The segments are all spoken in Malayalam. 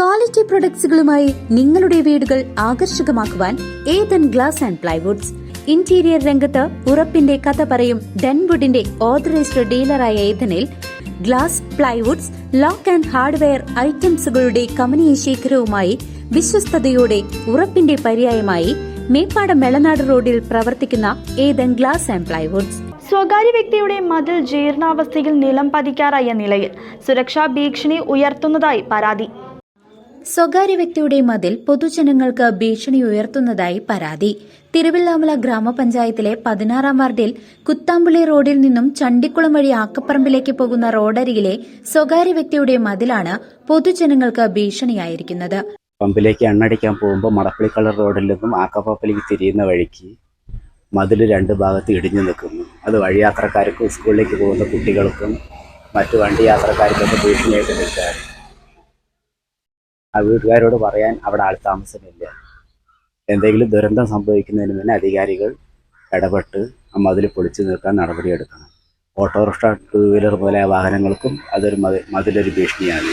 ക്വാളിറ്റി പ്രൊഡക്ട്സുകളുമായി നിങ്ങളുടെ വീടുകൾ ആകർഷകമാക്കുവാൻ Ethan glass and plywoods. Interior രംഗത്ത് ഉറപ്പിന്റെ കഥ പറയും ഡെൻവുഡിന്റെ ഓതറൈസ്ഡ് ഡീലറായ ഏതനിൽ glass, plywoods, lock and hardware ഐറ്റംസുകളുടെ കമനീയ ശേഖരവുമായി വിശ്വസ്തയോടെ ഉറപ്പിന്റെ പര്യായമായി മേപ്പാടം മെളനാട് റോഡിൽ പ്രവർത്തിക്കുന്ന ഏതൻ ഗ്ലാസ് ആൻഡ് പ്ലൈവുഡ്സ്. സ്വകാര്യ വ്യക്തിയുടെ മതിൽ ജീർണാവസ്ഥയിൽ നിലം പതിക്കാറായ നിലയിൽ സുരക്ഷാ ഭീഷണി ഉയർത്തുന്നതായി പരാതി. സ്വകാര്യ വ്യക്തിയുടെ മതിൽ പൊതുജനങ്ങൾക്ക് ഭീഷണി ഉയർത്തുന്നതായി പരാതി. തിരുവില്ലാമല ഗ്രാമപഞ്ചായത്തിലെ 16-ാം വാർഡിൽ കുത്താമ്പുള്ളി റോഡിൽ നിന്നും ചണ്ടിക്കുളം വഴി ആക്കപ്പറമ്പിലേക്ക് പോകുന്ന റോഡരികിലെ സ്വകാര്യ വ്യക്തിയുടെ മതിലാണ് പൊതുജനങ്ങൾക്ക് ഭീഷണിയായിരിക്കുന്നത്. പമ്പിലേക്ക് എണ്ണടിക്കാൻ പോകുമ്പോൾ മടപ്പള്ളിക്കള്ളർ റോഡിൽ നിന്നും ആക്കപ്പറമ്പിലേക്ക് തിരിയുന്ന വഴിക്ക് മതിൽ രണ്ട് ഭാഗത്ത് ഇടിഞ്ഞു നിൽക്കുന്നു. അത് വഴിയാത്രക്കാർക്കും സ്കൂളിലേക്ക് പോകുന്ന കുട്ടികൾക്കും മറ്റു വണ്ടി യാത്രക്കാർക്കൊക്കെ ഭീഷണിയായിട്ട് നിൽക്കുകയാണ്. ആ വീട്ടുകാരോട് പറയാൻ അവിടെ ആൾ താമസമില്ല. എന്തെങ്കിലും ദുരന്തം സംഭവിക്കുന്നതിന് മുന്നേ അധികാരികൾ ഇടപെട്ട് ആ മതിൽ പൊളിച്ചു നിൽക്കാൻ നടപടിയെടുക്കണം. ഓട്ടോറിക്ഷ, ടൂ വീലർ പോലെ വാഹനങ്ങൾക്കും അതൊരു മതിലൊരു ഭീഷണിയാണ്.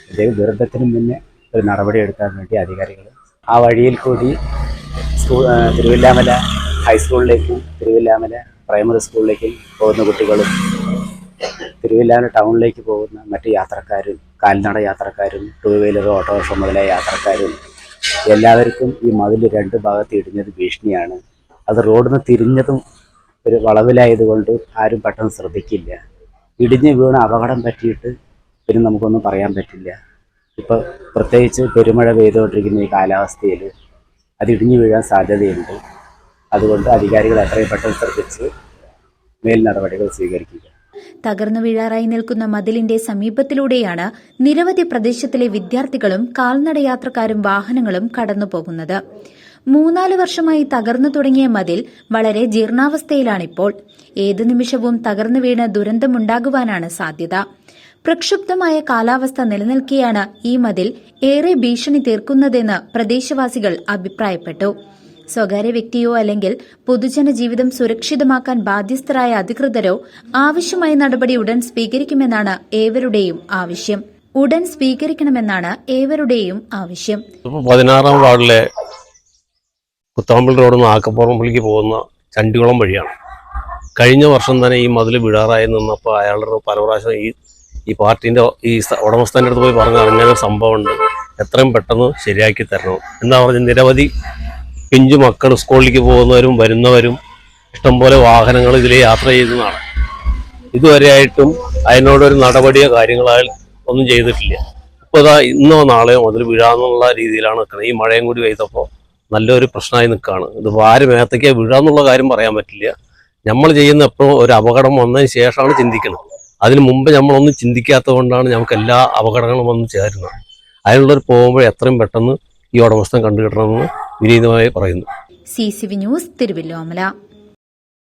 എന്തെങ്കിലും ദുരന്തത്തിന് മുന്നേ ഒരു നടപടിയെടുക്കാൻ വേണ്ടി അധികാരികൾ ആ വഴിയിൽ കൂടി തിരുവില്ലാമല ഹൈസ്കൂളിലേക്കും തിരുവില്ലാമല പ്രൈമറി സ്കൂളിലേക്കും പോകുന്ന കുട്ടികളും തിരുവില്ലാമല ടൗണിലേക്ക് പോകുന്ന മറ്റ് യാത്രക്കാരും കാൽനട യാത്രക്കാരും ടൂ വീലർ, ഓട്ടോറിക്ഷ മുതലായ യാത്രക്കാരും എല്ലാവർക്കും ഈ മതിൽ രണ്ട് ഭാഗത്ത് ഇടിഞ്ഞത് ഭീഷണിയാണ്. അത് റോഡിൽ നിന്ന് തിരിഞ്ഞതും ഒരു വളവിലായതുകൊണ്ട് ആരും പെട്ടെന്ന് ശ്രദ്ധിക്കില്ല. ഇടിഞ്ഞ് വീണ് അപകടം പറ്റിയിട്ട് പിന്നെ നമുക്കൊന്നും പറയാൻ പറ്റില്ല. ഇപ്പോൾ പ്രത്യേകിച്ച് പെരുമഴ പെയ്തുകൊണ്ടിരിക്കുന്ന ഈ കാലാവസ്ഥയിൽ അത് ഇടിഞ്ഞു വീഴാൻ സാധ്യതയുണ്ട്. അതുകൊണ്ട് അധികാരികൾ എത്രയും പെട്ടെന്ന് ശ്രദ്ധിച്ച് മേൽ നടപടികൾ സ്വീകരിക്കുക. തകർന്നു വീഴാറായി നിൽക്കുന്ന മതിലിന്റെ സമീപത്തിലൂടെയാണ് നിരവധി പ്രദേശത്തിലെ വിദ്യാർത്ഥികളും കാൽനട യാത്രക്കാരും വാഹനങ്ങളും കടന്നുപോകുന്നത്. 3-4 വർഷമായി തകർന്നു തുടങ്ങിയ മതിൽ വളരെ ജീർണാവസ്ഥയിലാണിപ്പോൾ. ഏതു നിമിഷവും തകർന്നു വീണ് ദുരന്തമുണ്ടാകുവാനാണ് സാധ്യത. പ്രക്ഷുബ്ധമായ കാലാവസ്ഥ നിലനിൽക്കെയാണ് ഈ മതിൽ ഏറെ ഭീഷണി തീർക്കുന്നതെന്ന് പ്രദേശവാസികൾ അഭിപ്രായപ്പെട്ടു. സ്വകാര്യ വ്യക്തിയോ അല്ലെങ്കിൽ പൊതുജന ജീവിതം സുരക്ഷിതമാക്കാൻ ബാധ്യസ്ഥരായ അധികൃതരോ ആവശ്യമായ നടപടി ഉടൻ സ്വീകരിക്കണമെന്നാണ് ഏവരുടെയും ആവശ്യം. 16-ാം വാർഡിലെ കുത്താമ്പള്ളി റോഡിൽ നിന്ന് ആക്കപ്പുറമ്പിലേക്ക് പോകുന്ന ചണ്ടികുളം വഴിയാണ്. കഴിഞ്ഞ വർഷം തന്നെ ഈ മതിൽ വിടാറായി നിന്നപ്പോൾ അയാളുടെ പല പ്രാവശ്യം ഈ പാർട്ടിൻ്റെ ഈ ഉടമസ്ഥൻ്റെ അടുത്ത് പോയി പറഞ്ഞു, അങ്ങനെ ഒരു സംഭവമുണ്ട്, എത്രയും പെട്ടെന്ന് ശരിയാക്കി തരണം എന്താ പറഞ്ഞ് നിരവധി പിഞ്ചു മക്കൾ സ്കൂളിലേക്ക് പോകുന്നവരും വരുന്നവരും ഇഷ്ടംപോലെ വാഹനങ്ങൾ ഇതിൽ യാത്ര ചെയ്യുന്നതാണ്. ഇതുവരെയായിട്ടും അതിനോടൊരു നടപടിയോ കാര്യങ്ങളോ ഒന്നും ചെയ്തിട്ടില്ല. ഇപ്പോൾ ഇതാ ഇന്നോ നാളെയോ മുതൽ വീഴാന്നുള്ള രീതിയിലാണ് നിൽക്കുന്നത്. ഈ മഴയും കൂടി പെയ്തപ്പോൾ നല്ലൊരു പ്രശ്നമായി നിൽക്കുകയാണ്. ഇത് ആര് മേത്തേക്കാണ് വീഴാന്നുള്ള കാര്യം പറയാൻ പറ്റില്ല. നമ്മൾ ചെയ്യുന്ന എപ്പോഴും ഒരു അപകടം വന്നതിന് ശേഷമാണ് ചിന്തിക്കുന്നത്. അതിന് മുമ്പ് നമ്മളൊന്നും ചിന്തിക്കാത്തത് കൊണ്ടാണ് നമുക്ക് എല്ലാ അപകടങ്ങളും വന്ന് ചേരുന്നത്. അതിനുള്ളൊരു പോകുമ്പോൾ എത്രയും പെട്ടെന്ന് ഈ ഉടമസ്ഥൻ കണ്ടുകിട്ടണമെന്ന് വിനീതമായി പറയുന്നു. CCV news, Thiruvilwamala.